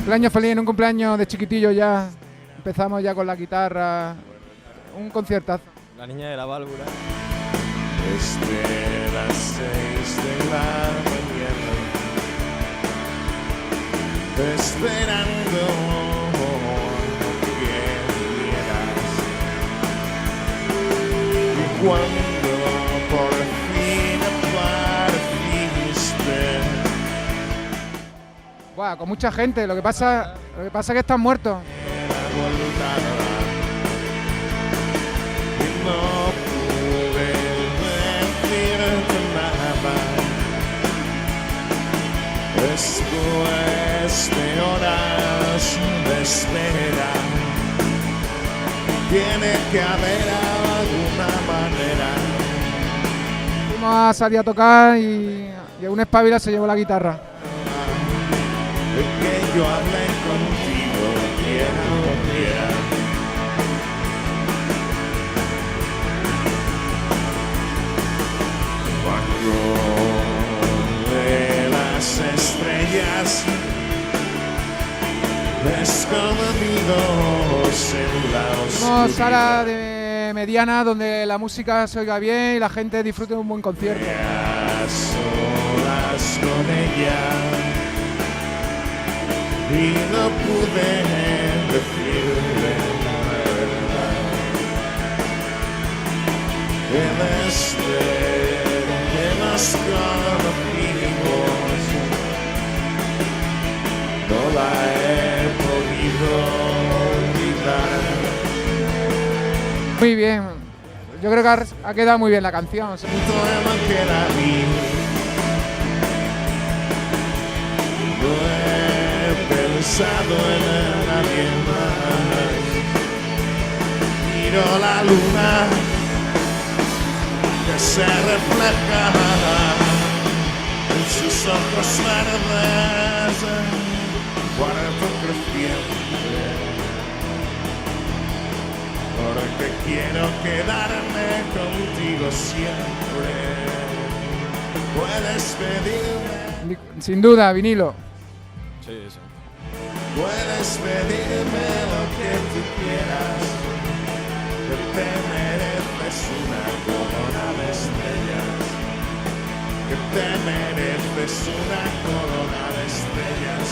Cumpleaños feliz, en un cumpleaños de chiquitillo ya. Empezamos ya con la guitarra. Un conciertazo. La niña de la válvula. Desde las 6 de la mañana, esperando que vieras. Y cuando por fin apareciste. Buah, con mucha gente. Lo que pasa es que están muertos. Y no pude decirte nada. Después de horas de espera, tiene que haber alguna manera. Fuimos a salir a tocar y un espabila se llevó la guitarra. De que yo hablé contigo, quiera. Bajo de las estrellas, escondidos en la Una oscuridad. sala de mediana donde la música se oiga bien y la gente disfrute de un buen concierto. A solas con ella. Y no pude decirle la verdad. Que desde que nos conocimos no la he podido olvidar. Muy bien. Yo creo que ha quedado muy bien la canción. Todo lo que la vi. No he pensado en nadie más. Miro la luna que se refleja en sus ojos verdes. Cuarto creciente, porque quiero quedarme contigo siempre. Puedes pedirme. Sin duda, vinilo. Sí, eso. Puedes pedirme lo que tú quieras, que te mereces una corona de estrellas, que te mereces una corona de estrellas,